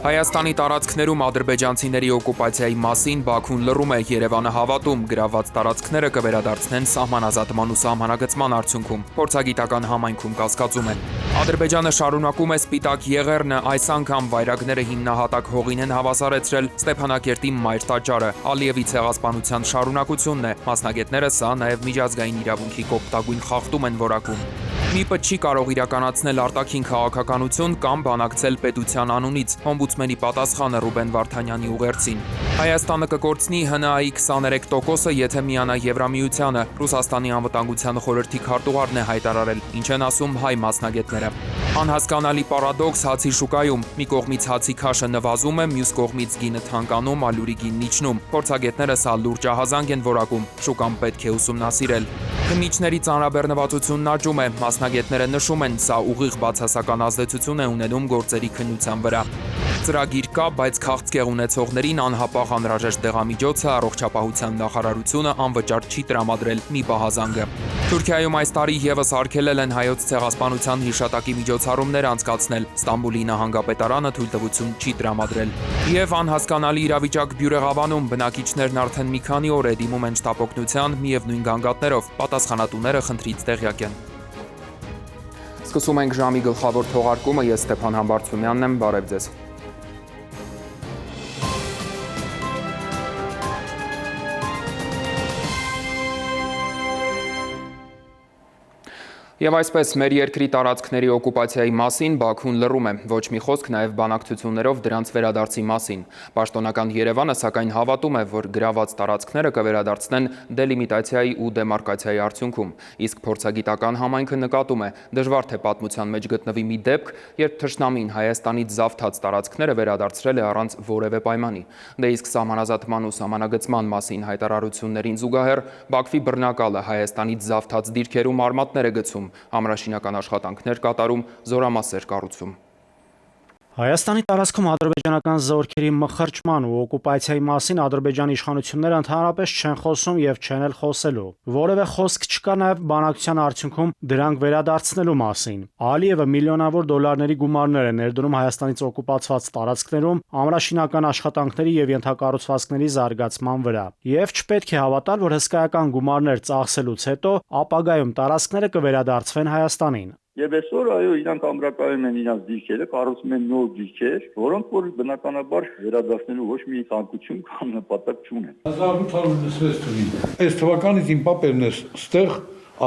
Հայաստանի տարածքներում ադրբեջանցիների օկուպացիայի մասին Բաքուն լռում է, Երևանը հավատում, գրաված տարածքները կվերադարձնեն սահմանազատման ու սահմանագծման արդյունքում, փորձագիտական համայնքում կասկածում են։ Ադրբեջանը շարունակում է Սպիտակ Եղեռնը, այս անգամ վայրագները հիմնահատակ հողին են հավասարեցրել Ստեփանակերտի մայր տաճարը, Ալիևի ցեղասպանության շարունակությունն է, մասնագետները սա նաև միջազգային իրավունքի կոպտագույն խախտում են որակում։ ՄԻՊ-ը չի կարող իրականացնել արտաքին քաղաքականություն կամ բանակցել պետության անունից, օմբուդսմենի պատասխանը Ռուբեն Վարդանյանի ուղերձին։ Հայաստանը կկորցնի ՀՆԱ-ի 23%-ը, եթե միանա Եվրամիությանը, Ռուսաստանի անվտանգության խորհրդի քարտուղարն է հայտարարել, ինչ են ասում հայ մասնագետները։ Անհասկանալի պարադոքս հացի շուկայում, մի կողմից հացի քաշը նվազում է, մյուս կողմից գինը թանկանում, ալյուրի գինն իջնում։ Փորձագետները սա լուրջ ահազանգ են որակում, շուկան պետք է ուսումնասիրել։ Քննիչների ծանրաբեռնվածությունն աճում է, մասնագետները նշում են, սա ուղիղ բացասական ազդեցություն է ունենում գործերի քննության վրա։ Ծրագիր կա, բայց քաղցկեղ ունեցողներին անհապաղ անհրաժեշտ դեղամիջոցը առողջապահության նախարարությունը անվճար չի տրամադրել մի պահազանգը։ Թուրքիայում այս տարի եւս արգելել են հայոց ցեղասպանության հիշատակի միջոցառումներ անցկացնել, Ստամբուլի նահանգապետարանը թույլտվություն չի տրամադրել։ Եվ անհասկանալի իրավիճակ Բյուրեղավանում, բնակիչներն արդեն մի քանի օր է դիմում են շտապօգնության միևնույն գանգատներով, պատասխանատուները խնդրից տեղյակ են։ Սկսում ենք ժամի գլխավոր թողարկումը, ես Ստեփան Համբարձումյանն եմ, բարև ձեզ։ Եվ այսպես, մեր երկրի տարածքների օկուպացիայի մասին Բաքուն լռում է, ոչ մի խոսք նաև բանակցություններով դրանց վերադարձի մասին։ Պաշտոնական Երևանը սակայն հավատում է, որ գրաված տարածքները կվերադարձնեն դելիմիտացիայի ու դեմարկացիայի արդյունքում, իսկ փորձագիտական համայնքը նկատում է, դժվար թե պատմության մեջ գտնվի մի դեպք, երբ թշնամին Հայաստանից զավթած տարածքները վերադարձրել է առանց որևէ պայմանի։ Դե իսկ սահմանազատման ու սահմանագծման մասին հայտարարություններին զուգահեռ Բաքվի բռնակալը Հայաստանից զավթած դիրքերում արմատներ է գցում, ամրաշինական աշխատանքներ կատարում, զորամասեր կառուցում։ Հայաստանի տարածքում ադրբեջանական զորքերի մխրճման ու օկուպացիայի մասին Ադրբեջանի իշխանությունները ընդհանրապես չեն խոսում եւ չեն էլ խոսելու։ Որևէ խոսք չկա նաեւ բանակցության արդյունքում դրանք վերադարձնելու մասին։ Ալիևը միլիոնավոր դոլարների գումարներ է ներդնում Հայաստանից օկուպացված տարածքներում ամրաշինական աշխատանքների եւ ենթակառուցվածքների զարգացման վրա։ Եվ չպետք է հավատալ, որ հսկայական գումարներ ծախսելուց հետո ապագայում տարածքները կվերադարձվեն Հայաստանին։ Եվ այսօր այո, իրանք ամրակայում են իրանք դիրքերը, կառուցում են նոր դիրքեր, որոնք որ բնականաբար վերադարձնելու ոչ մի ցանկություն կամ նպատակ չունեն։ 1896 թվականին այս թվականից իմ պապերն է ստեղ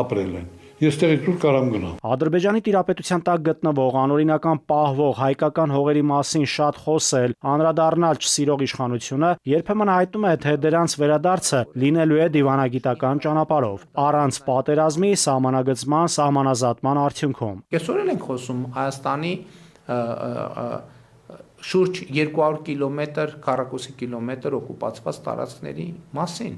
ապրել են։ Ես տեղից դուրս կարամ գնամ։ Ադրբեջանի տիրապետության տակ գտնվող անօրինական պահվող հայկական հողերի մասին շատ խոսել, անդրադառնալ չսիրող իշխանությունը երբեմն հայտնում է, թե դրանց վերադարձը լինելու է դիվանագիտական ճանապարհով, առանց պատերազմի, սահմանագծման, սահմանազատման արդյունքում։ Այսօր էլ ենք խոսում Հայաստանի շուրջ 200 կիլոմետր, քառակուսի կիլոմետր օկուպացված տարածքների մասին։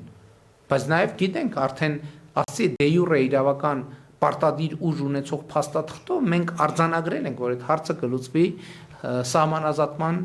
Բայց նաև գիտենք արդեն ասի դե յուրե իրավական պարտադիր ուժ ունեցող փաստաթղթով մենք արձանագրել ենք, որ այդ հարցը կլուծվի սահմանազատման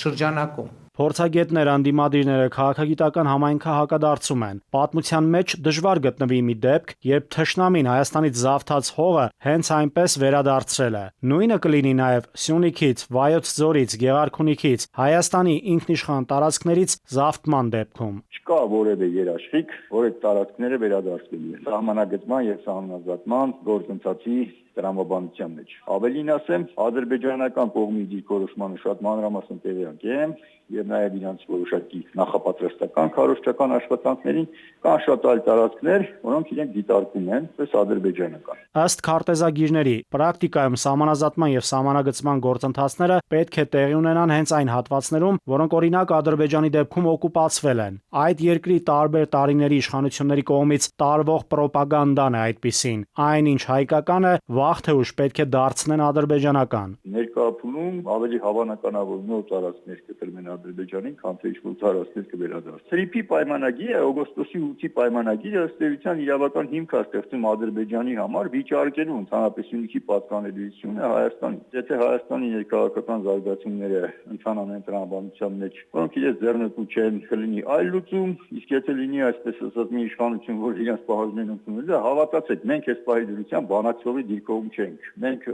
շրջանակում։ Փորձագետներ, անդիմադիրները, քաղաքագիտական համայնքը հակադարձում են։ Պատմության մեջ դժվար գտնվի մի դեպք, երբ թշնամին Հայաստանից զավթած հողը հենց այնպես վերադարձրել է։ Նույնը կլինի նաև Սյունիքից, Վայոց ձորից, Գեղարքունիքից, Հայաստանի ինքնիշխան տարածքներից զավթման դեպքում։ Չկա որևէ երաշխիք, որ այդ տարածքները վերադարձվելու են սահմանագծման եւ սահմանազատման գործընթացի տրամաբանության մեջ։ Ավելին ասեմ, ադրբեջանական կողմի դիրքորոշմանը շատ մանրամասն տեղյակ եմ եւ նաեւ իրանց որոշակի նախապատրաստական քարոզչական աշխատանքներին կան շատ այլ տարածքներ, որոնք իրենք դիտարկում են պես ադրբեջանական։ Ըստ քարտեզագիրների, պրակտիկայում սահմանազատման եւ սահմանագծման գործընթացները պետք է տեղի ունենան հենց այն հատվածներում, որոնք օրինակ Ադրբեջանի դեպքում օկուպացվել են։ Այդ երկրի տարբեր տարիների իշխանությունների կողմից տարվող պրոպագանդան է այդպիսին։ Այնինչ հայկական է, վաղ թե ուշ պետք է դարձնեն ադրբեջանական։ Ներկայ փուլում ավելի հավանականավոր նոր տարածքներ կտրվեն Ադրբեջանին, քան թե ինչ-որ տարածքներ կվերադարձ։ TRIP-ի պայմանագիրը, օգոստոսի 8-ի պայմանագիրը ըստ էության իրավական հիմք է ստեղծում Ադրբեջանի համար վիճարկելու ընդհանրապես Սյունիքի պատկանելիությունը Հայաստանից։ Եթե Հայաստանի ներքաղաքական զարգացումները ընթանան են տրամաբանության մեջ, որոնք իրենց ձեռնտու չեն, կլինի այլ լուծում, իսկ եթե լինի այսպես ասած մի իշխանություն, որ իրենց պահանջներն ընդունել է, հավատացեք, մենք այս պահի դրությամբ բանակցողի դիրքով չենք։ Մենք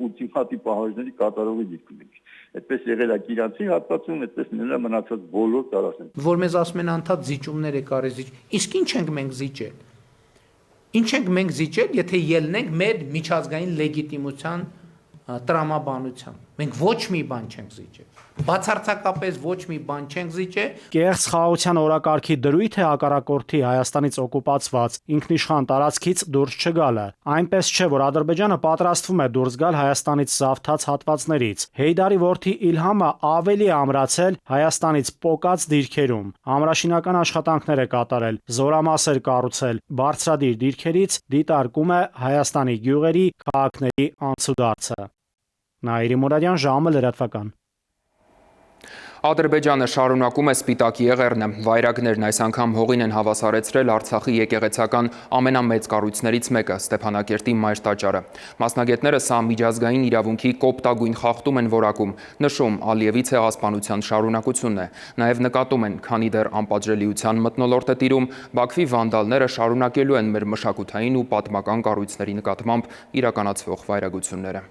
ուլտիմատիվ պահանջների կատարողի դիրքում ենք։ Այդպես եղել է Կիրանցի հատվածում, այդպես նույնն է մնացած բոլոր տարածքներում։ Որ մեզ ասում են անդադ զիջումներ է կարելի զիջ։ Իսկ ինչ ենք մենք զիջել։ Ինչ ենք մենք զիջել, եթե ելնենք մեր միջազգային լեգիտիմության տրամաբանությամբ։ Մենք ոչ մի բան չենք զիջել։ Բացարձակապես ոչ մի բան չենք զիջել։ Կեղծ խաղաղության օրակարգի դրույթ է հակառակորդի Հայաստանից օկուպացված ինքնիշխան տարածքից դուրս չգալը։ Այնպես չէ, որ Ադրբեջանը պատրաստվում է դուրս գալ Հայաստանից զավթած հատվածներից։ Հեյդարի որդի Իլհամը ավելի է ամրացել Հայաստանից պոկած դիրքերում։ Ամրաշինական աշխատանքներ է կատարել, զորամասեր կառուցել, բարձրադիր դիրքերից դիտարկում է Հայաստանի գյուղերի, քաղաքների անցուդարձը։ Նաիրի Մուրադյան, ժամը լրատվական։ Ադրբեջանը շարունակում է Սպիտակ Եղեռնը։ Վայրագներն այս անգամ հողին են հավասարեցրել Արցախի եկեղեցական ամենամեծ կառույցներից մեկը՝ Ստեփանակերտի Մայր տաճարը։ Մասնագետները սա միջազգային իրավունքի կոպտագույն խախտում են որակում, նշում Ալիևի ցեղասպանության շարունակությունն է։ Նաև նկատում են, քանի դեռ անպատժելիության մթնոլորտ է տիրում, Բաքվի վանդալները շարունակելու են մեր մշակութային ու պատմական կառույցների նկատմամբ իրականացվող վայրագությունները։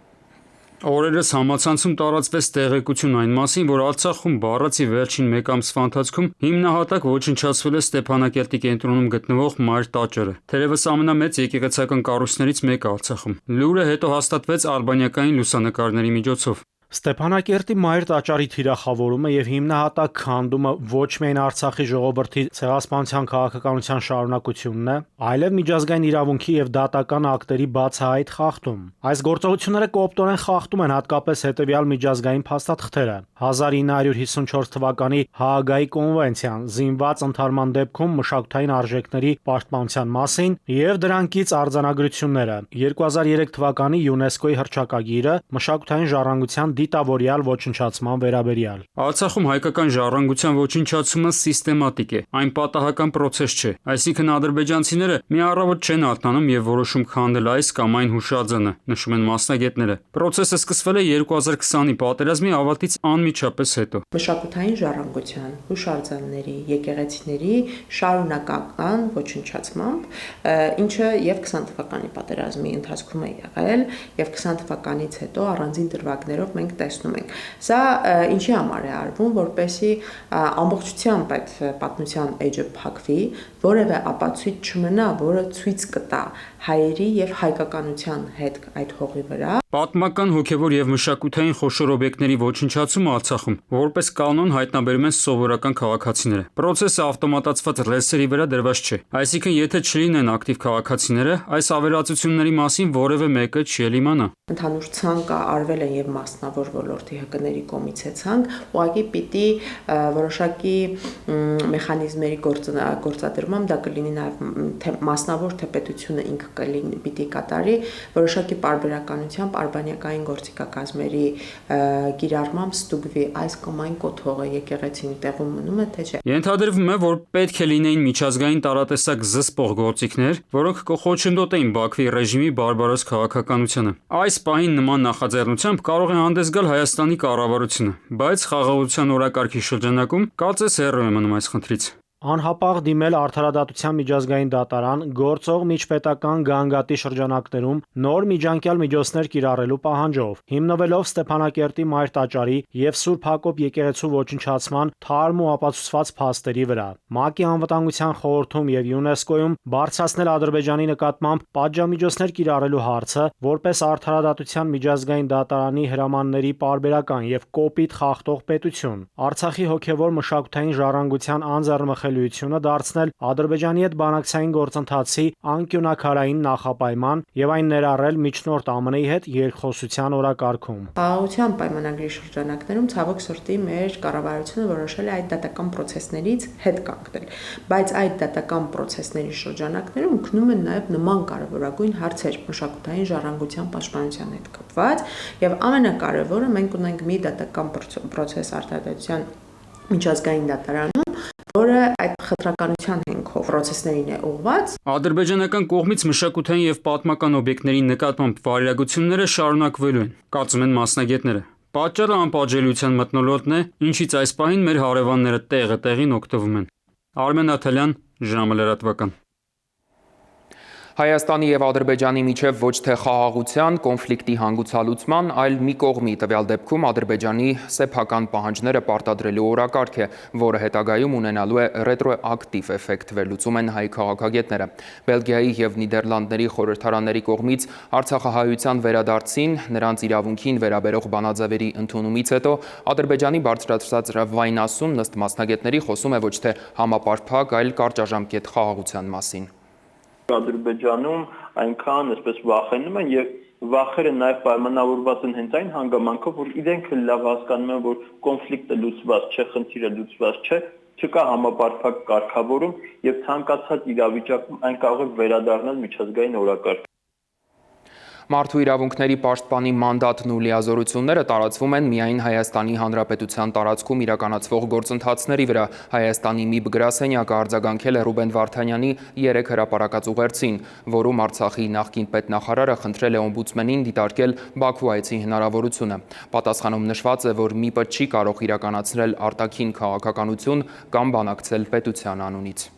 Օրերս համացանցում տարածվեց տեղեկություն այն մասին, որ Արցախում բառացի վերջին մեկ ամսվա ընթացքում հիմնահատակ ոչնչացվել է Ստեփանակերտի կենտրոնում գտնվող Մայր տաճարը, թերևս ամենամեծ եկեղեցական կառույցներից մեկը Արցախում։ Լուրը հետո հաստատվեց ալբանիական լուսանկարների միջոցով։ Ստեփանակերտի Մայր տաճարի թիրախավորումը եւ հիմնահատակ քանդումը ոչ միայն Արցախի ժողովրդի ցեղասպանության քաղաքականության շարունակությունն է, այլև միջազգային իրավունքի եւ դատական ակտերի բացահայտ խախտում։ Այս գործողությունները կոպտորեն խախտում են հատկապես հետեւյալ միջազգային փաստաթղթերը. 1954 թվականի Հաագայի կոնվենցիան զինված ընդհարման դեպքում մշակութային արժեքների պաշտպանության մասին եւ դրանքից արձանագրությունները, 2003 թվականի ՅՈՒՆԵՍԿՕ-ի հռչակագիրը մշակութային ժառանգության դիտավորյալ ոչնչացման վերաբերյալ։ Արցախում հայկական ժառանգության ոչնչացումը սիստեմատիկ է, այն պատահական process չէ, այսինքն ադրբեջանցիները մի առավոտ չեն արթնանում եւ որոշում քանդել այս կամ այն հուշարձանը, նշում են մասնագետները։ Process-ը սկսվել է 2020-ի պատերազմի ավարտից անմիջապես հետո։ Մշակութային ժառանգության, հուշարձանների, եկեղեցիների շարունակական ոչնչացմամբ, ինչը եւ 20 թվականի պատերազմի ընթացքում է եղել եւ 20 թվականից հետո առանձին դրվագներով մենք տեսնում ենք։ Սա ինչի համար է արվում, որպեսզի ամբողջությամբ այդ պատմության էջը փակվի, որևէ ապացույց չմնա, որը ցույց կտա հայերի եւ հայկականության հետ այդ հողի վրա։ Պատմական, հոգեվոր եւ մշակութային խոշոր օբյեկտների ոչնչացումը Արցախում որպես կանոն հայտնաբերում են սովորական քաղաքացիները։ Պրոցեսը ավտոմատացված ռելսերի վրա դրված չէ։ Այսինքն, եթե չլինեն ակտիվ քաղաքացիները, այս ավերածությունների մասին որևէ մեկը չի ելիմանա։ Ընդհանուր ցանկը արվել է եւ մասնավոր ոլորտի ՀԿ-ների կողմից է ցանկ, ուղղակի պիտի որոշակի մեխանիզմերի գործադրմամբ դա կլինի նաեւ մասնավոր թե պետությունը ինքը պիտի կատարի որոշակի պարբերականությամբ արբանյակային գործիքակազմերի կիրառմամբ ստուգվի այս կամ այն կոթողը եկեղեցին տեղում մնում է թե չէ։ Ենթադրվում է, որ պետք է լինեին միջազգային տարատեսակ զսպող գործիքներ, որոնք կխոչընդոտեին Բաքվի ռեժիմի բարբարոս քաղաքականությունը։ Այս պահին նման նախաձեռնությամբ կարող է հանդես գալ Հայաստանի կառավարությունը, բայց խաղաղության օրակարգի շրջանակում կարծես հեռու է մնում այս խնդրից։ Անհապաղ դիմել Արդարադատության միջազգային դատարան գործող միջպետական գանգատի շրջանակներում նոր միջանկյալ միջոցներ կիրառելու պահանջով, հիմնվելով Ստեփանակերտի Մայր տաճարի եւ Սուրբ Հակոբ եկեղեցու ոչնչացման թարմ ու ապացուցված փաստերի վրա։ ՄԱԿ-ի անվտանգության խորհրդում եւ ՅՈՒՆԵՍԿՕ-ում բարձրացնել Ադրբեջանի նկատմամբ պատժամիջոցներ կիրառելու հարցը որպես Արդարադատության միջազգային դատարանի հրամանների պարբերական եւ կոպիտ խախտող պետություն։ Արցախի հոգեվոր մշակութային ժառանգության անձեռնմխելիությունը դարձնել Ադրբեջանի հետ բանակցային գործընթացի անկյունաքարային նախապայման եւ այն ներառել միջնորդ ԱՄՆ-ի հետ երկխոսության օրակարգում։ Խաղաղության պայմանագրի շրջանակներում ցավոք սրտի մեր կառավարությունը որոշել է այդ դատական process-ներից հետ կանգնել, բայց այդ դատական process-ների շրջանակներում քնում են նաեւ նման կարևորագույն հարցեր մշակութային ժառանգության պաշտպանության հետ կապված եւ ամենակարևորը մենք ունենք մի դատական process Արդարադատության միջազգային դատարանում, որը այդ խտրականության հենքով պրոցեսներին է ուղղված։ Ադրբեջանական կողմից մշակութային եւ պատմական օբյեկտների նկատմամբ վարելագությունները շարունակվելու են, կարծում են մասնագետները։ Պատճառը անպատժելիության մթնոլորտն է, ինչից այս պահին մեր հարևանները տեղին օգտվում են։ Արմեն Աթալյան, ժամը լրատվական։ Հայաստանի եւ Ադրբեջանի միջև ոչ թե խաղաղության, կոնֆլիկտի հանգուցալուծման, այլ մի կողմի տվյալ դեպքում Ադրբեջանի սեփական պահանջները պարտադրելու օրակարգ է, որը հետագայում ունենալու է ռետրոակտիվ էֆեկտ, վերլուծում են հայ քաղաքագետները։ Բելգիայի եւ Նիդերլանդների խորհրդարանների կողմից Արցախահայության վերադարձին, նրանց իրավունքին վերաբերող բանաձևերի ընդունումից հետո Ադրբեջանի բարձրացած վայնասուն ըստ մասնագետների խոսում է ոչ թե համապարփակ, այլ կարճաժամկետ խաղաղության մասին։ Ադրբեջանում այնքան այսպես վախենում են եւ վախերը նաեւ պայմանավորված են հենց այն հանգամանքով, որ իրենք լավ հասկանում են, որ կոնֆլիկտը լուծված չէ, խնդիրը լուծված չէ, չկա համապարփակ կարգավորում եւ ցանկացած իրավիճակում այն կարող է վերադառնալ միջազգային օրակարգ։ Մարդու իրավունքների պաշտպանի մանդատն ու լիազորությունները տարածվում են միայն Հայաստանի Հանրապետության տարածքում իրականացվող գործընթացների վրա։ Հայաստանի ՄԻԲ գրասենյակը արձագանքել է Ռուբեն Վարդանյանի 3 հրապարակած ուղերձին, որում Արցախի նախկին պետնախարարը խնդրել է օմբուդսմենին դիտարկել Բաքու այցի հնարավորությունը։ Պատասխանում նշված է, որ ՄԻՊ-ը չի կարող իրականացնել արտաքին քաղաքականություն կամ բանակցել պետության անունից։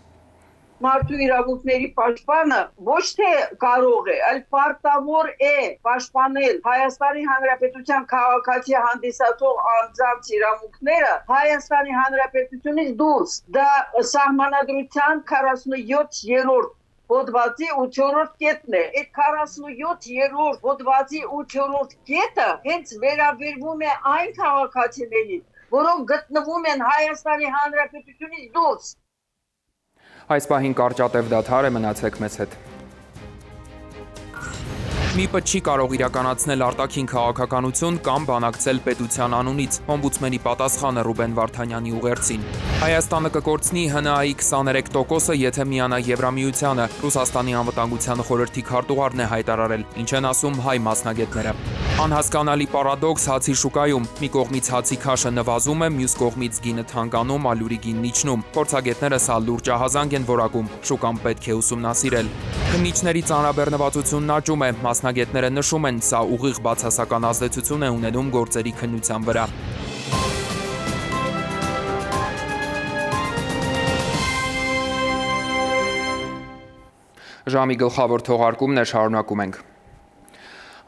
Մարդու իրավունքների պաշտպանը ոչ թե կարող է, այլ պարտավոր է պաշտպանել Հայաստանի Հանրապետության քաղաքացի հանդիսացող անձանց իրավունքները Հայաստանի Հանրապետությունից դուրս։ Դա սահմանադրության 47-րդ հոդվածի 8-րդ կետն է։ Այդ 47-րդ հոդվածի 8-րդ կետը հենց վերաբերվում է այն քաղաքացիներին, որոնք գտնվում են Հայաստանի Հանրապետությունից դուրս։ Այս պահին կարճատև դադար է, մնացեք մեզ հետ։ ՄԻՊ-ը չի կարող իրականացնել արտաքին քաղաքականություն կամ բանակցել պետության անունից։ Օմբուդսմենի պատասխանը Ռուբեն Վարդանյանի ուղերձին։ Հայաստանը կկորցնի ՀՆԱ-ի 23%-ը, եթե միանա Եվրամիությանը, Ռուսաստանի անվտանգության խորհրդի քարտուղարն է հայտարարել, ինչ են ասում հայ մասնագետները։ Անհասկանալի պարադոքս հացի շուկայում։ Մի կողմից հացի քաշը նվազում է, մյուս կողմից գինը թանկանում, ալյուրի գինն իջնում։ Փորձագետները սա լուրջ ահազանգ են որակում, շուկան պետք է ուսումնասիրել։ Քննիչների ծանրաբեռնվածությունն աճում է, մասնագետները նշում են, սա ուղիղ բացասական ազդեցություն է ունենում գործերի քննության վրա։ Ժամի գլխավոր թողարկումն է, շարունակում ենք։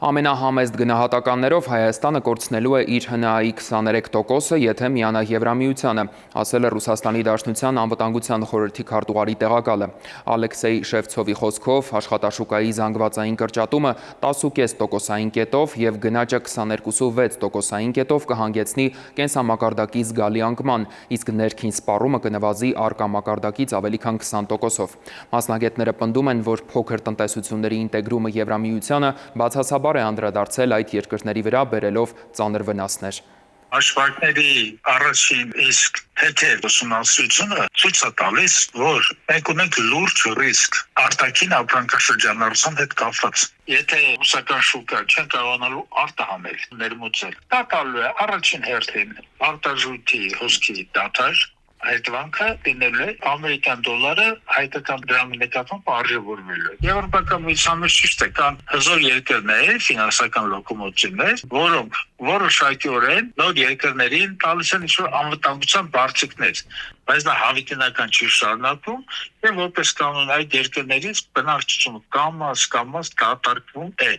Ամենահամեստ գնահատականներով Հայաստանը կորցնելու է իր ՀՆԱ-ի 23%-ը, եթե միանա Եվրամիությանը, ասել է Ռուսաստանի Դաշնության անվտանգության խորհրդի քարտուղարի տեղակալը։ Ալեքսեյ Շևցովի խոսքով աշխատաշուկայի զանգվածային կրճատումը 10.5%-ային կետով եւ գնաճը 22.6%-ային կետով կհանգեցնի կենսամակարդակի զգալի անկման, իսկ ներքին սպառումը կնվազի առկա մակարդակից ավելի քան 20%-ով։ Մասնագետները պնդում են, որ փոքր տնտեսությունների ինտեգրումը Եվրամիությանը բացասաբար է անդրադարձել այդ երկրների վրա, բերելով ծանր վնասներ։ Հաշվարկների առաջին իսկ թեթև ուսումնասիրությունը ցույց է տալիս, որ մենք ունենք լուրջ ռիսկ արտաքին ապրանքաշրջանառության հետ կապված։ Եթե ռուսական շուկա չեն կարողանալու արտահանել, ներմուծել, դա տալու է առաջին հերթին արտարժույթի հոսքի դադար, հետևանքը լինելու է ամերիկյան դոլարը հայկական դրամի նկատմամբ արժևորվելու է։ Եվրոպական միության մեջ ճիշտ է, կան հզոր երկրներ, ֆինանսական լոկոմոտիվներ, որոնք որոշակիորեն նոր երկրներին տալիս են ինչ-որ անվտանգության բարձիկներ, բայց դա հավիտենական չի շարունակվում եւ որպես կանոն այդ երկրներից բնակչությունը կամաց կատարվում է։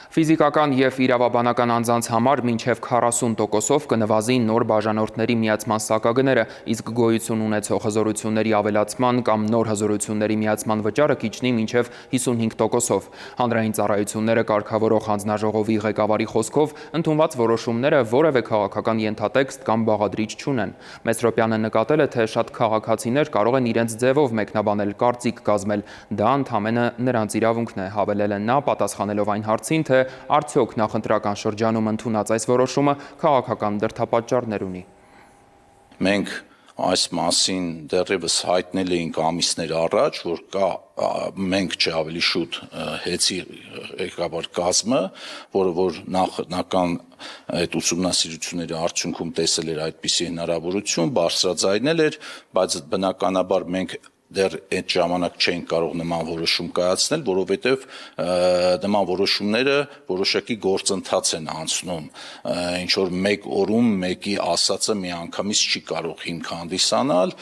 Ֆիզիկական եւ իրավաբանական անձանց համար մինչեւ 40%-ով կնվազի նոր բաժանորդների միացման սակագները, իսկ գոյություն ունեցող հզորությունների ավելացման կամ նոր հզորությունների միացման վճարը կիջնի մինչեւ 55%-ով։ Հանրային ծառայությունները կարգավորող հանձնաժողովի ղեկավարի խոսքով ընդունված որոշումները որևէ քաղաքական ենթատեքստ կամ բաղադրիչ չունեն։ Մեսրոպյանը նկատել է, թե շատ քաղաքացիներ կարող են իրենց ձևով մեկնաբանել, կարծիք կազմել, դա ընդհանրապես նրանց իրավունքն է, հավելել է նա, պատասխանելով այն հարցին, թե արդյոք նախընտրական շրջանում ընդունած այս որոշումը քաղաքական դրդապատճառներ ունի։ Մենք այս մասին դեռևս հայտնել էինք ամիսներ առաջ, որ կա մենք չէ ավելի շուտ հեցի ղեկավար կազմը, որը որ նախնական այդ ուսումնասիրությունների արդյունքում տեսել էր այդպիսի հնարավորություն, բարձրաձայնել էր, բայց բնականաբար մենք դեռ այդ ժամանակ չէին կարող նման որոշում կայացնել, որովհետև նման որոշումները որոշակի գործընթաց են անցնում, ինչ որ մեկ օրում մեկի ասածը միանգամից չի կարող հիմք հանդիսանալ։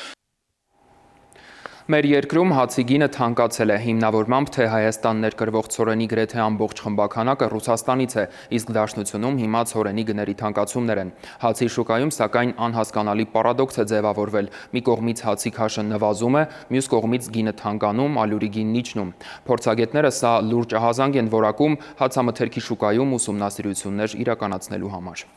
Մեր երկրում հացի գինը թանկացել է, հիմնավորմամբ թե Հայաստան ներկրվող ցորենի գրեթե ամբողջ խմբականակը Ռուսաստանից է, իսկ Դաշնությունում հիմա ցորենի գների թանկացումներ են։ Հացի շուկայում սակայն անհասկանալի պարադոքս է ձևավորվել։ Մի կողմից հացի քաշը նվազում է, մյուս կողմից գինը թանկանում, ալյուրի գինն իջնում։ Փորձագետները սա լուրջ ահազանգ են որակում հացամթերքի շուկայում ուսումնասիրություններ իրականացնելու համար։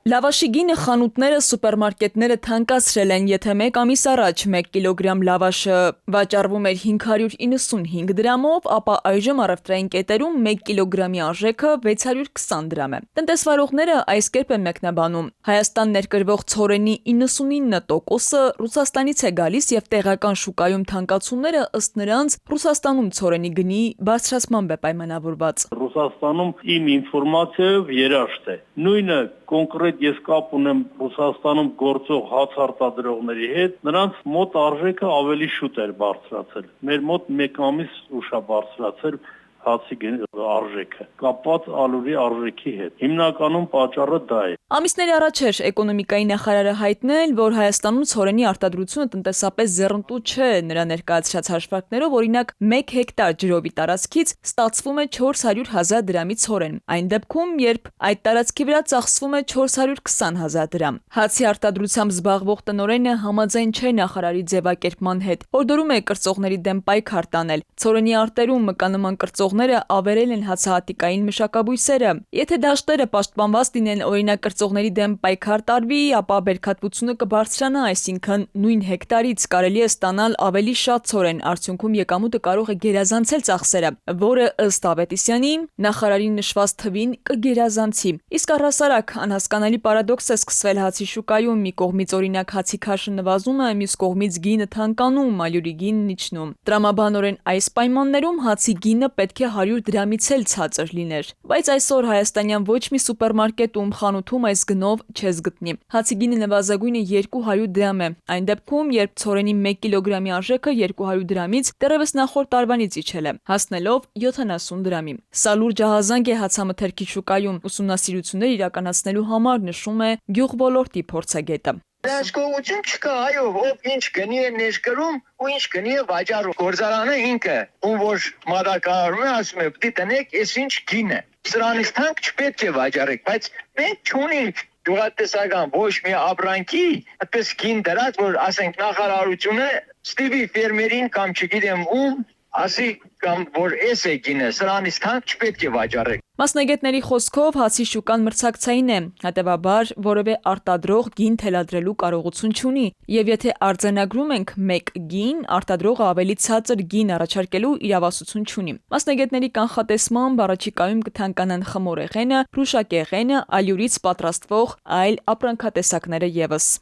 Լավաշի գինը խանութները, սուպերմարկետները թանկացրել են, եթե մեկ ամիս առաջ 1 կիլոգրամ լավաշը վաճառվում էր 595 դրամով, ապա այժմ առևտրային կետերում 1 կիլոգրամի արժեքը 620 դրամ է։ Տնտեսվարողները այս կերպ են մեկնաբանում. Հայաստան ներկրվող ցորենի 99%-ը Ռուսաստանից է գալիս եւ տեղական շուկայում թանկացումները ըստ նրանց Ռուսաստանում ցորենի գնի բարձրացմամբ է պայմանավորված։ Ռուսաստանում իմ ինֆորմացիայով երաշտ է։ Նույնը կոնկրետ ես կապ ունեմ Ռուսաստանում գործող հաց արտադրողների հետ, նրանց մոտ արժեքը ավելի շուտ էր բարձրացել։ Մեր մոտ 1 ամիս ուշ է բարձրացել հացի արժեքը, կապված ալյուրի արժեքի հետ։ Հիմնականում պատճառը դա է։ Ամիսներ առաջ էր էկոնոմիկայի նախարարը հայտնել, որ Հայաստանում ցորենի արտադրությունը տնտեսապես ձեռնտու չէ, նրա ներկայացրած հաշվարկներով օրինակ 1 հեկտար ջրովի տարածքից ստացվում է 400,000 դրամի ցորեն։ Այն դեպքում, երբ այդ տարածքի վրա ծախսվում է 420,000 դրամ։ Հացի արտադրությամբ զբաղվող տնօրենը համաձայն չէ նախարարի ձևակերպման հետ։ Հորդորում է կրծողների դեմ պայքար տանել։ Ցորենի արտերում մկանման կրծողները ավերել են հացահատիկային մշակաբույսերը։ Եթե դաշտերը պաշտպանված լինեն, օրինակ կրծողների դեմ պայքար տարվի, ապա բերքատվությունը կբարձրանա, այսինքն նույն հեկտարից կարելի է ստանալ ավելի շատ ցորեն, արդյունքում եկամուտը կարող է գերազանցել ծախսերը, որը ըստ Ավետիսյանի նախարարի նշված թվին կգերազանցի։ Իսկ առհասարակ անհասկանալի պարադոքս է սկսվել հացի շուկայում, մի կողմից օրինակ հացի քաշը նվազում է, մյուս կողմից գինը թանկանում, ալյուրի գինն իջնում։ Տրամաբանորեն այս պայմաններում հացի գինը պետք է 100 դրամից էլ ցածր լիներ, բայց այսօր հայաստանյան ոչ մի սուպերմարկետում, խանութում այս գնով չես գտնի։ Հացի գինը նվազագույնը 200 դրամ է։ Այն դեպքում, երբ ցորենի 1 կիլոգրամի արժեքը 200 դրամից դեռևս նախորդ տարվանից իջել է, հասնելով 70 դրամի։ Սա լուրջ ահազանգ է հացամթերքի շուկայում ուսումնասիրություններ իրականացնելու համար, նշում է գյուղոլորտի փորձագետը։ Դասկողություն չկա, այո, ով ինչ գնի է ներկրում ու ինչ գնի է վաճառում։ Գործարանը ինքը, ում որ մատակարարում է, ասում է, պիտի տնեք, ես ինչ գին է։ Սրանից թանկ չպետք է վաճառեք, բայց մենք չունենք գյուղատնտեսական ոչ մի ապրանքի, այդպես գին դրած, որ ասենք նախարարությունը ստիպի ֆերմերին կամ չգիտեմ ում ասի կամ որ էս է գինը, սրանից թանկ չպետք է վաճառեք։ Մասնագետների խոսքով հացի շուկան մրցակցային է, հետևաբար որևէ արտադրող գին թելադրելու կարողություն չունի, եւ եթե արձանագրում ենք 1 գին, արտադրողը ավելի ցածր գին առաջարկելու իրավասություն չունի։ Մասնագետների կանխատեսմամբ առաջիկայում կթանկանան խմորեղենը, փրուշակեղենը, ալյուրից պատրաստվող այլ ապրանքատեսակները եւս։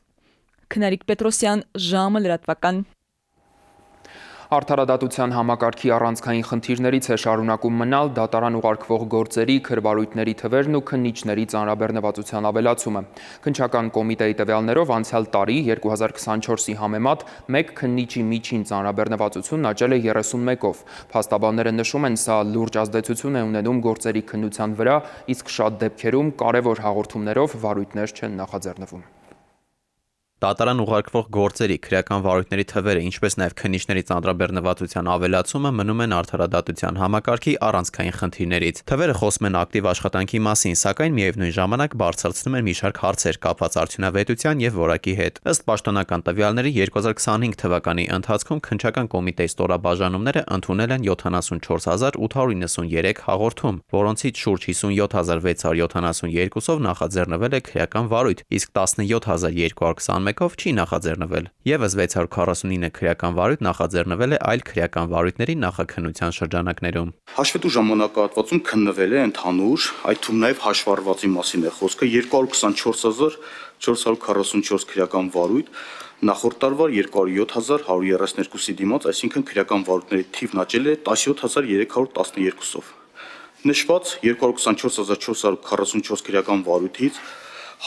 Քնարիկ Պետրոսյան, ժամը լրատվական։ Արդարադատության համակարգի առանցքային խնդիրներից է շարունակում մնալ դատարան ուղարկվող գործերի, քրվարույթների թվերն ու քննիչների ծանրաբեռնվածության ավելացումը։ Քննչական կոմիտեի տվյալներով անցյալ տարի 2024-ի համեմատ մեկ քննիչի միջին ծանրաբեռնվածությունն աճել է 31-ով։ Փաստաբանները նշում են, սա լուրջ ազդեցություն է ունենում գործերի քննության վրա, իսկ շատ դեպքերում կարևոր հաղորդումներով վարույթներ չեն նախաձեռնվում։ Դատարան ուղարկվող գործերի, քրեական վարույթների թվերը, ինչպես նաև քննիչների ծանրաբեռնվածության ավելացումը մնում են արդարադատության համակարգի առանցքային խնդիրներից։ Թվերը խոսում են ակտիվ աշխատանքի մասին, սակայն միևնույն ժամանակ բարձրացնում են մի շարք հարցեր կապված արդյունավետության եւ որակի հետ։ Ըստ պաշտոնական տվյալների 2025 թվականի ընթացքում քննչական կոմիտեի ստորաբաժանումները ընդունել են 74893 հաղորդում, որոնցից շուրջ 57672-ով նախաձեռնվել է քրեական վարույթ, իսկ 17221 ով չի նախաձեռնվել։ Եվս 649 քրեական վարույթ նախաձեռնվել է այլ քրեական վարույթների նախաքննության շրջանակներում։ Հաշվետու ժամանակահատվածում քննվել է ընդհանուր, այդ թվում նաև հաշվառվածի մասին է խոսքը 222444 քրեական վարույթ, նախորդ տարվա 207.132-ի դիմաց, այսինքն քրեական վարույթների թիվն աճել է 17.312-ով։ Նշված 224.444 քրեական վարույթից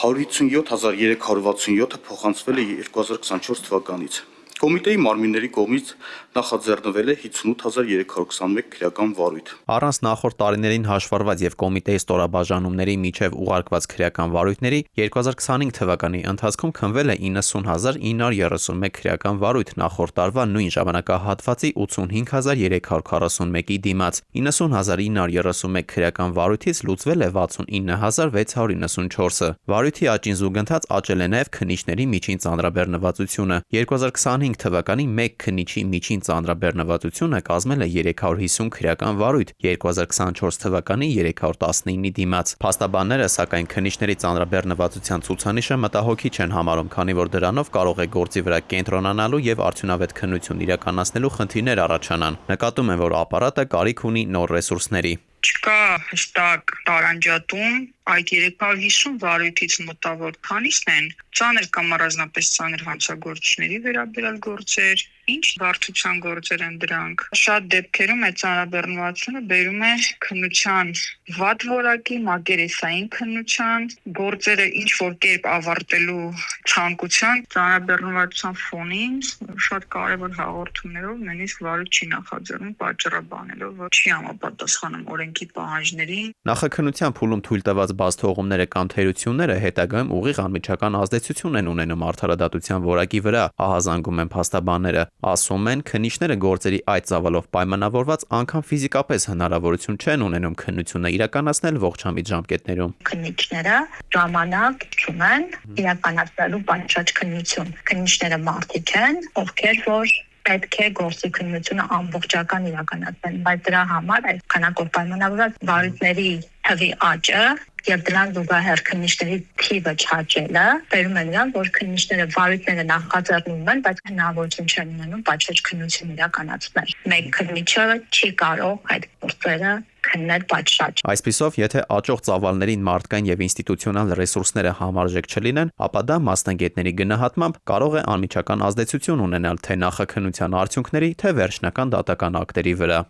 157.367-ը փոխանցվել է 2024 թվականից։ Կոմիտեի մարմինների կողմից նախաձեռնվել է 58.321 քրեական վարույթ։ Առանց նախորդ տարիներին հաշվառված եւ կոմիտեի ստորաբաժանումների միջև ուղարկված քրեական վարույթների 2025 թվականի ընթացքում քննվել է 90.931 քրեական վարույթ նախորդ տարվա նույն ժամանակահատվածի 85.341-ի դիմաց։ 90.931 քրեական վարույթից լուծվել է 69.694-ը։ Վարույթի աճին զուգընթաց աճել է նաեւ քննիչների միջին ծանրաբեռնվածությունը։ 2025 թվականի 1 քննիչի միջին ծանրաբեռնվածությունը կազմել է 350 քրեական վարույթ 2024 թվականի 319-ի դիմաց։ Փաստաբանները, սակայն, քննիչների ծանրաբեռնվածության ցուցանիշը մտահոգիչ չեն համարում, քանի որ դրանով կարող է գործի վրա կենտրոնանալու եւ արդյունավետ քննություն իրականացնելու խնդիրներ առաջանան։ Նկատում են, որ ապարատը կարիք ունի նոր ռեսուրսների։ Չկա հստակ տարանջատում այդ 350 վարույթից մոտավոր քանիսն են ծանր կամ առանձնապես ծանր հանցագործությունների վերաբերյալ գործեր, ինչ բարդության գործեր են դրանք։ Շատ դեպքերում այդ ծանրաբեռնվածությունը բերում է քննության վատ որակի, մակերեսային քննության, գործերը ինչ որ կերպ ավարտելու ցանկության ծանրաբեռնվածության ֆոնին շատ կարևոր հաղորդումներով նույնիսկ վարույթ չի նախաձեռնում պատճառաբանելով, որ չի համապատասխանում օրենքի պահանջներին։ Նախաքննության փուլում թույլ տված բաց թողումները կամ թերությունները հետագայում ուղիղ անմիջական ազդեցություն են ունենում արդարադատության որակի վրա, ահազանգում են փաստաբանները։ Ասում են, քննիչները գործերի այդ ծավալով պայմանավորված անգամ ֆիզիկապես հնարավորություն չեն ունենում քննությունը իրականացնել ողջամիտ ժամկետներում։ Քննիչները ժամանակ չունեն իրականացնելու պատշաճ քննություն։ Քննիչները մարդիկ են, ովքեր որ պետք է գործի քննությունը ամբողջական իրականացնեն, բայց դրա համար այս քանակով պայմանավորված վարույթների թվի աճը եւ դրան զուգահեռ քննիչների թիվը չաճելը բերում է նրան, որ քննիչները վարույթները նախաձեռնում են, բայց հնարավորություն չեն ունենում պատշաճ քննություն իրականացնել։ Մեկ քննիչը չի կարող այդ գործերը քննել պատշաճ։ Այսպիսով, եթե աճող ծավալներին մարդկային եւ ինստիտուցիոնալ ռեսուրսները համարժեք չլինեն, ապա դա մասնագետների գնահատմամբ կարող է անմիջական ազդեցություն ունենալ թե նախաքննության արդյունքների, թե վերջնական դատական ակտերի վրա։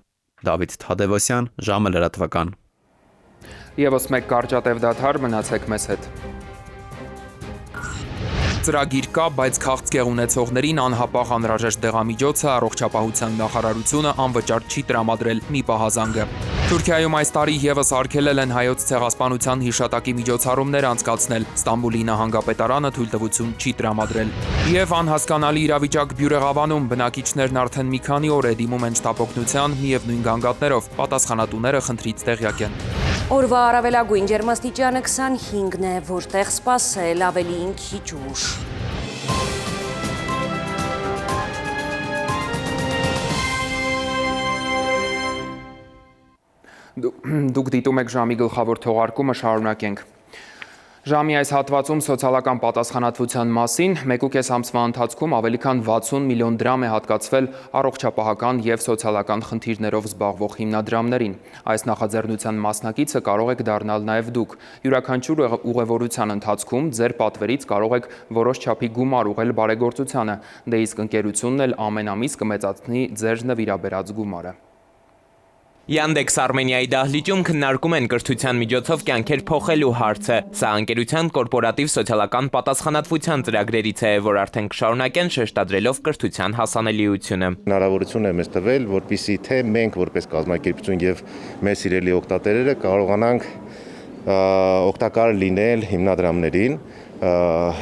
Դավիթ Թադևոսյան, ժամը լրատվական։ Եվս մեկ կարճատև դադար, մնացեք մեզ հետ։ Ծրագիր կա, բայց քաղցկեղ ունեցողներին անհապաղ անհրաժեշտ դեղամիջոցը առողջապահության նախարարությունը անվճար չի տրամադրել՝ մի պահազանգը։ Թուրքիայում այս տարի եւս արգելել են հայոց ցեղասպանության հիշատակի միջոցառումներ անցկացնել, Ստամբուլի նահանգապետարանը թույլտվություն չի տրամադրել։ Եվ անհասկանալի իրավիճակ Բյուրեղավանում բնակիչներն արդեն մի քանի օր է դիմում են շտապօգնության միևնույն գանգատներով, պատասխանատուները խնդրից տեղյակ են։ Օրվա առավելագույն ջերմաստիճանը 25-ն է, որտեղ սպասել ավելին քիչ ուշ։ Դուք դիտում եք ժամի գլխավոր թողարկումը, շարունակենք։ Ժամի այս հատվածում սոցիալական պատասխանատվության մասին 1.5 ամսվա ընթացքում ավելի քան 60 միլիոն դրամ է հատկացվել առողջապահական եւ սոցիալական խնդիրներով զբաղվող հիմնադրամներին։ Այս նախաձեռնության մասնակիցը կարող եք դառնալ նաեւ դուք։ Յուրաքանչյուր ուղևորության ընթացքում ձեր պատվերից կարող եք որոշ չափի գումար ուղղել բարեգործությանը, դե իսկ ընկերությունն էլ ամեն ամիս կմեծացնի ձեր նվիրաբերած գումարը։ Yandex Armenia-ի դահլիճում քննարկում են կրթության միջոցով կյանքեր փոխելու հարցը։ Սա ընկերության կորպորատիվ սոցիալական պատասխանատվության ծրագրերից է, որ արդեն կշարունակեն շեշտադրելով կրթության հասանելիությունը։ Հնարավորություն է մեզ տվել, որպեսզի թե մենք որպես կազմակերպություն եւ մեր սիրելի օգտատերերը կարողանանք օգտակար լինել հիմնադրամներին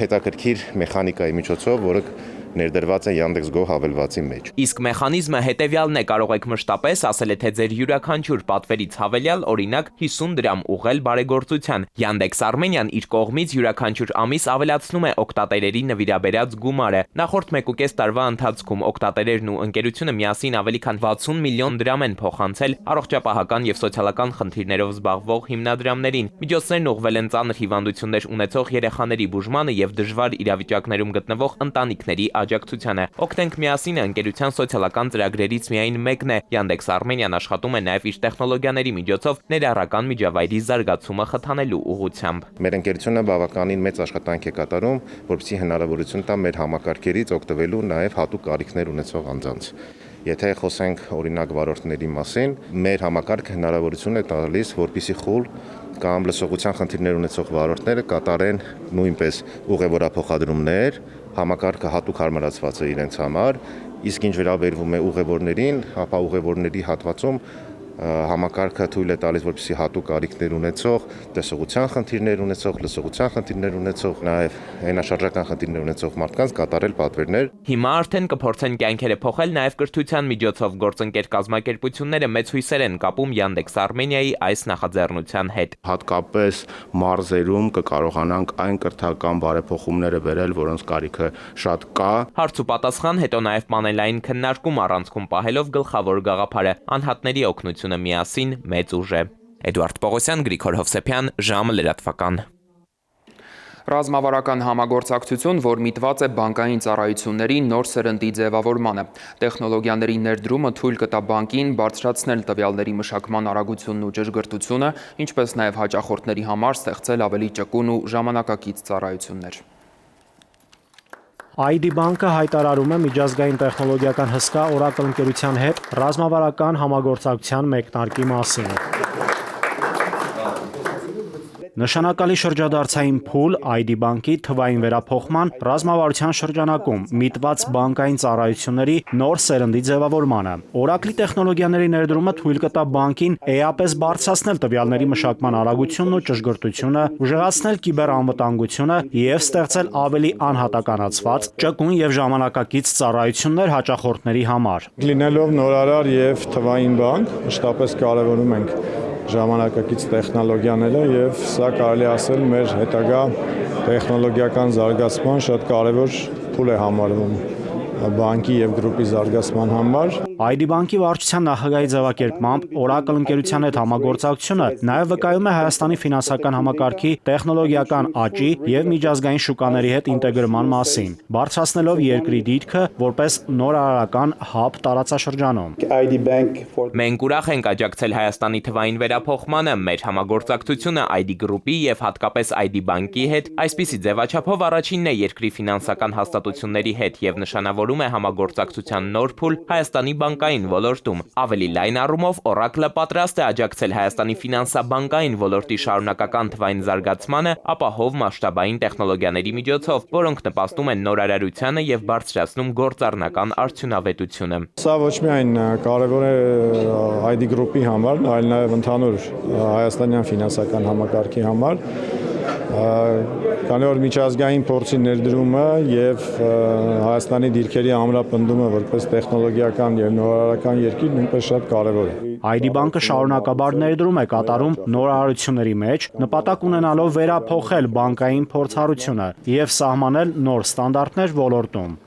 հետաքրքիր մեխանիկայի միջոցով, որը ներդրված է Yandex.Go հավելվածի մեջ։ Իսկ մեխանիզմը հետևյալն է, կարող եք մշտապես ասել է թե ձեր յուրաքանչյուր պատվերից հավելյալ օրինակ 50 դրամ ուղղել բարեգործության։ Yandex Armenian իր կողմից յուրաքանչյուր ամիս ավելացնում է օգտատերերի նվիրաբերած գումարը։ Նախորդ 1.5 տարվա ընթացքում օգտատերերն ու ընկերությունը միասին ավելի քան 60 միլիոն դրամ են փոխանցել առողջապահական եւ սոցիալական խնդիրներով զբաղվող հիմնադրամներին։ Միջոցներն ուղղվել են ծանր հիվանդություններ ունեցող երեխաների բուժմանը եւ դժվար իրավիճակներում գտնվող ընտանիքների աջակցությանը։ Օգնենք միասինը ընկերության սոցիալական ծրագրերից միայն մեկն է։ Yandex Armenian աշխատում է նաև իր տեխնոլոգիաների միջոցով ներառական միջավայրի զարգացումը խթանելու ուղղությամբ։ Մեր ընկերությունը բավականին մեծ աշխատանք է կատարում, որպեսզի հնարավորություն տա մեր համակարգերից օգտվելու նաև հատուկ կարիքներ ունեցող անձանց։ Եթե խոսենք օրինակ վարորդների մասին, մեր համակարգը հնարավորություն է տալիս, որպեսզի խուլ կամ լսողության խնդիրներ ունեցող վարորդները կատարեն նույնպես ուղևորափոխադրումներ, համակարգը հատուկ հարմարացված է իրենց համար, իսկ ինչ վերաբերվում է ուղևորներին, ապա ուղևորների հատվածում համակարգը թույլ է տալիս, որպեսզի հատուկ կարիքներ ունեցող, տեսողության խնդիրներ ունեցող, լսողության խնդիրներ ունեցող, նաև հենաշարժական խնդիրներ ունեցող մարդկանց կատարել պատվերներ։ Հիմա արդեն կփորձեն կյանքերը փոխել նաև կրթության միջոցով գործընկեր կազմակերպությունները մեծ հույսեր են կապում Yandex Armenia-ի այս նախաձեռնության հետ։ Հատկապես մարզերում կկարողանանք այն կրթական բարեփոխումները բերել, որոնց կարիքը շատ կա։ Հարց ու պատասխան, հետո նաև պանելային քննարկում առանցքում պահելով գլխավոր գաղափարը՝ անհատների օգնություն միասին մեծ ուժ է։ Էդուարդ Պողոսյան, Գրիգոր Հովսեփյան, ժամը լրատվական։ Ռազմավարական համագործակցություն, որ միտված է բանկային ծառայությունների նոր սերնդի ձևավորմանը։ Տեխնոլոգիաների ներդրումը թույլ կտա բանկին բարձրացնել տվյալների մշակման արագությունն ու ճշգրտությունը, ինչպես նաև հաճախորդների համար ստեղծել ավելի ճկուն ու ժամանակակից ծառայություններ։ ID բանկը հայտարարում է միջազգային տեխնոլոգիական հսկա Oracle ընկերության հետ ռազմավարական համագործակցության մեկնարկի մասին։ Նշանակալի շրջադարձային փուլ ID բանկի թվային վերափոխման ռազմավարության շրջանակում միտված բանկային ծառայությունների նոր սերնդի ձևավորմանը։ Oracle-ի տեխնոլոգիաների ներդրումը թույլ կտա բանկին էապես բարձրացնել տվյալների մշակման արագությունն ու ճշգրտությունը, ուժեղացնել կիբերանվտանգությունը եւ ստեղծել ավելի անհատականացված, ճկուն եւ ժամանակակից ծառայություններ հաճախորդների համար։ Լինելով նորարար եւ թվային բանկ, մշտապես կարևորում ենք ժամանակակից տեխնոլոգիաները եւ սա կարելի ասել մեր հետագա տեխնոլոգիական զարգացման շատ կարևոր փուլ է համարվում բանկի եւ գրուպի զարգացման համար։ ID բանկի վարչության նախագահի ձևակերպմամբ Oracle ընկերության հետ համագործակցությունը նաև վկայում է Հայաստանի ֆինանսական համակարգի տեխնոլոգիական աճի եւ միջազգային շուկաների հետ ինտեգրման մասին, բարձրացնելով երկրի դիրքը որպես նորարարական հաբ տարածաշրջանում։ Մենք ուրախ ենք աջակցել Հայաստանի թվային վերափոխմանը, մեր համագործակցությունը ID գրուպի եւ հատկապես ID բանկի հետ այսպիսի ձևաչափով առաջինն է երկրի ֆինանսական հաստատությունների հետ եւ նշանավոր է համագործակցության նոր փուլ Հայաստանի բանկային ոլորտում։ Ավելի լայն առումով Oracle-ը պատրաստ է աջակցել Հայաստանի ֆինանսաբանկային ոլորտի շարունակական թվային զարգացմանը ապահով մասշտաբային տեխնոլոգիաների միջոցով, որոնք նպաստում են նորարարությանը եւ բարձրացնում գործառնական արդյունավետությունը։ Սա ոչ միայն կարևոր է ID գրուպի համար, այլ նաեւ ընդհանուր հայաստանյան ֆինանսական համակարգի համար։ Քանի որ միջազգային փորձի ներդրումը եւ Հայաստանի դիրքերի ամրապնդումը որպես տեխնոլոգիական եւ նորարարական երկիր նույնպես շատ կարեւոր է։ ID բանկը շարունակաբար ներդրում է կատարում նորարարությունների մեջ, նպատակ ունենալով վերափոխել բանկային փորձառությունը եւ սահմանել նոր ստանդարտներ ոլորտում։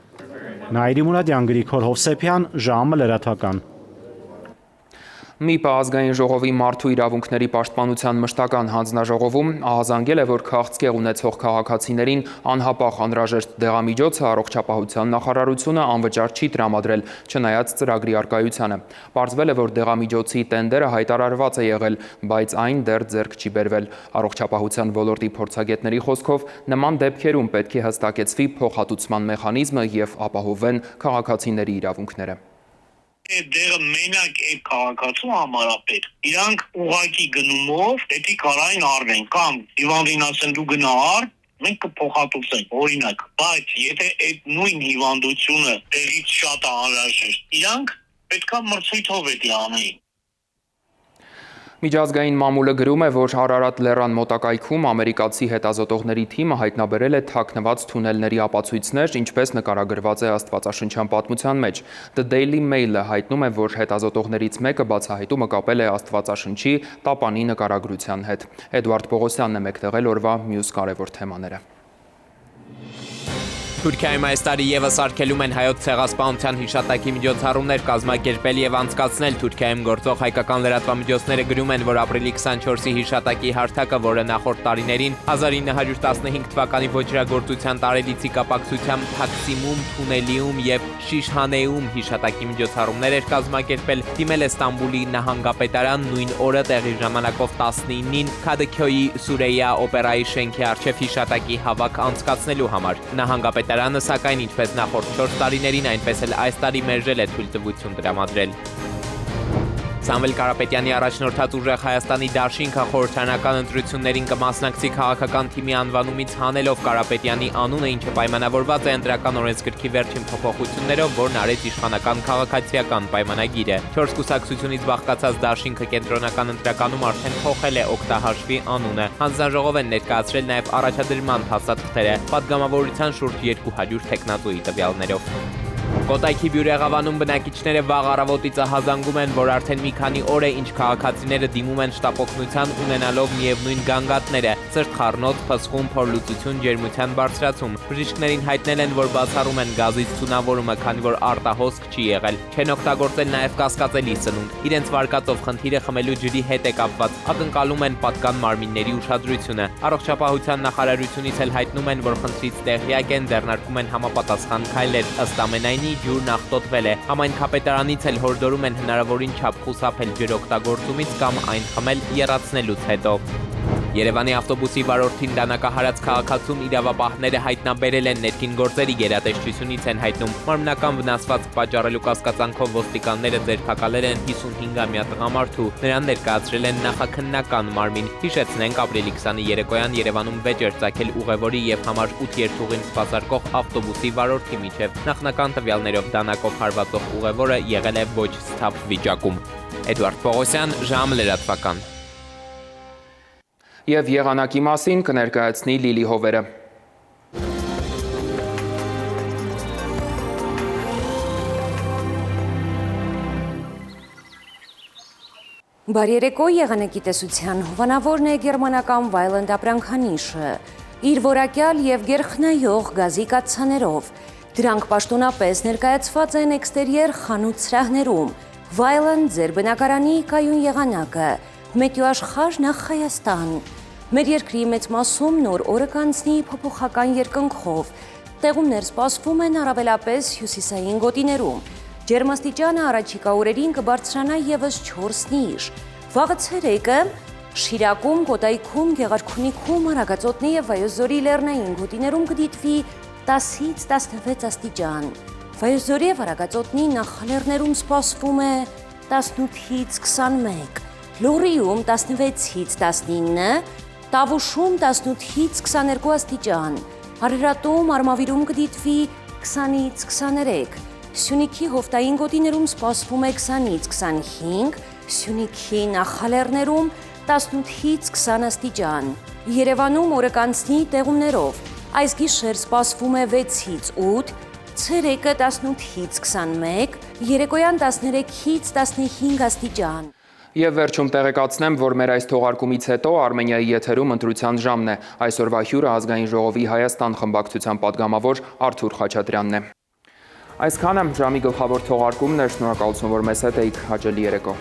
Նաիրի Մուրադյան, Գրիգոր Հովսեփյան, ժամը լրատվական։ ՄԻՊ-ը ազգային ժողովի մարդու իրավունքների պաշտպանության մշտական հանձնաժողովում ահազանգել է, որ քաղցկեղ ունեցող քաղաքացիներին անհապաղ անհրաժեշտ դեղամիջոցը առողջապահության նախարարությունը անվճար չի տրամադրել, չնայած ծրագրի առկայությանը։ Պարզվել է, որ դեղամիջոցի տենդերը հայտարարված է եղել, բայց այն դեռ ձեռք չի բերվել։ Առողջապահության ոլորտի փորձագետների խոսքով նման դեպքերում պետք է հստակեցվի փոխհատուցման մեխանիզմը եւ ապահովվեն քաղաքացիների իրավունքները։ Դեղը մենակ այդ քաղաքացու համարապետ իրանք ուղակի գնումով պետք է կարային արվեն կամ հիվանդին ասեն դու գնա առ, մենք կփոխհատուցենք օրինակ, բայց եթե այդ նույն հիվանդությունը տեղից շատ անհրաժեշտ իրանք պետքա մրցույթով պետք է անեին։ Միջազգային մամուլը գրում է, որ Արարատ լեռան մոտակայքում ամերիկացի հետազոտողների թիմը հայտնաբերել է թաքնված թունելների ապացույցներ, ինչպես նկարագրված է Աստվածաշնչյան պատմության մեջ։ The Daily Mail-ը հայտնում է, որ հետազոտողներից մեկը բացահայտումը կապել է Աստվածաշնչի տապանի նկարագրության հետ։ Էդուարդ Պողոսյանն է մեկտեղել օրվա մյուս կարևոր թեմաները։ Թուրքիայում այս տարի եւս արգելում են հայոց ցեղասպանության հիշատակի միջոցառումներ կազմակերպել եւ անցկացնել։ Թուրքիայում գործող հայկական լրատվամիջոցները գրում են, որ ապրիլի 24-ի հիշատակի հարթակը, որը նախորդ տարիներին 1915 թվականի ոչրագործության տարելիցի կապակցությամբ Թաքսիմում, Թունելիում եւ Շիշհանեում հիշատակի միջոցառումներ էր կազմակերպել, դիմել է Ստամբուլի նահանգապետարան նույն օրը տեղի ժամանակով 19-ին Քադքյոյի Սուրեյա օպերայի շենքի առջև հիշատակի հավաք անցկացնելու համար։ Նահանգապետարանը սակայն ինչպես նախորդ 4 տարիներին, այնպես էլ այս տարի մերժել է թույլտվություն տրամադրել։ Սամվել Կարապետյանի առաջնորդած ուժեղ Հայաստանի դաշինքը խորհրդարանական ընտրություններին կմասնակցի քաղաքական թիմի անվանումից հանելով Կարապետյանի անունը, ինչը պայմանավորված է ընտրական օրենսգրքի վերջին փոփոխություններով, որն արեց իշխանական քաղաքացիական պայմանագիրը։ 4 կուսակցությունից բաղկացած դաշինքը կենտրոնական ընտրականում արդեն փոխել է օգտահաշվի անունը։ Հանձնաժողով են ներկայացրել նաև առաջադրման փաստաթղթերը, պատգամավորության շուրջ 200 տեխնատուի տվյալներով։ Կոտայքի Բյուրեղավանում բնակիչները վաղ առավոտից ահազանգում են, որ արդեն մի քանի օր է, ինչ քաղաքացիները դիմում են շտապօգնության ունենալով միևնույն գանգատները՝ սրտխառնոց, փսխում, փորլուծություն, ջերմության բարձրացում։ Բժիշկներին հայտնել են, որ բացառում են գազից թունավորումը, քանի որ արտահոսք չի եղել։ Չեն օգտագործել նաև կասկածելի սնունդ։ Իրենց վարկածով խնդիրը խմելու ջրի հետ է կապված, ակնկալում են պատկան մարմինների ուշադրությունը։ Առողջապահության նախարարությունից էլ հայտնում են, որ խնդրից տեղյակ են, ձեռնարկում են համապատասխան քայլեր։ Ըստ ամենայնի ջուրն աղտոտվել է։ Համայնքապետարանից էլ հորդորում են հնարավորին չափ խուսափել ջրօգտագործումից կամ այն խմել եռացնելուց հետո։ Երևանի ավտոբուսի վարորդին դանակահարած քաղաքացում իրավապահները հայտնաբերել են, ներքին գործերի գերատեսչությունից են հայտնում։ Մարմնական վնասվածք պատճառելու կասկածանքով ոստիկանները ձերբակալել են 55-ամյա տղամարդու, նրան ներկայացրել են նախաքննական մարմին։ Հիշեցնենք, ապրիլի 20-ի երեկոյան Երևանում վեճ էր ծագել ուղևորի եւ համար 8 երթուղին սպասարկող ավտոբուսի վարորդի միջև։ Նախնական տվյալներով դանակով հարվածող ուղևորը եղել է ոչ սթափ վիճակում։ Էդվարդ Պողոսյան, Ժամ լրատվական։ Եվ եղանակի մասին կներկայացնի Լիլի Հովերը։ Բարի երեկո, եղանակի տեսության հովանավորն է գերմանական Վայլենդ ապրանքանիշը, իր որակյալ եւ գերխնայող գազի կաթսաներով։ Դրանք պաշտոնապես ներկայացված են էքստերիեր խանութ սրահներում։ Վայլենդ ձեր բնակարանի կայուն եղանակը, մեթեոաշխարհ նախ Հայաստան։ Մեր երկրի մեծ մասում նոր օրը կանցնի փոփոխական երկնքով։ Տեղումներ սպասվում են առավելապես հյուսիսային գոտիներում։ Ջերմաստիճանը առաջիկա օրերին կբարձրանա եւս 4-ից։ Վաղը ցերեկը Շիրակում, Կոտայքում, Գեղարքունիքում, Արագածոտնի եւ Վայոց-Ձորի լեռնային գոտիներում կդիտվի 10-ից 16 աստիճան։ Վայոց-Ձորի եւ Արագածոտնի նախալեռներում սպասվում է 18-ից 21, Լոռիում 16-ից 19, Տավուշում 18-ից 22 աստիճան, Արարատում, Արմավիրում կդիտվի 20-ից 23, Սյունիքի հովտային գոտիներում սպասվում է 20-ից 25, Սյունիքի նախալեռներում 18-ից 20 աստիճան։ Երևանում օրը կանցնի տեղումներով։ Այս գիշեր սպասվում է 6-ից 8, ցերեկը 18-ից 21, երեկոյան 13-ից 15 աստիճան։ Եվ վերջում տեղեկացնեմ, որ մեր այս թողարկումից հետո Արմենիայի եթերում ընտրության ժամն է։ Այսօրվա հյուրը Ազգային ժողովի Հայաստան խմբակցության պատգամավոր Արթուր Խաչատրյանն է։ Այսքանը ժամի գլխավոր թողարկումն էր, շնորհակալություն, որ մեզ հետ էիք, հաճելի երեկո։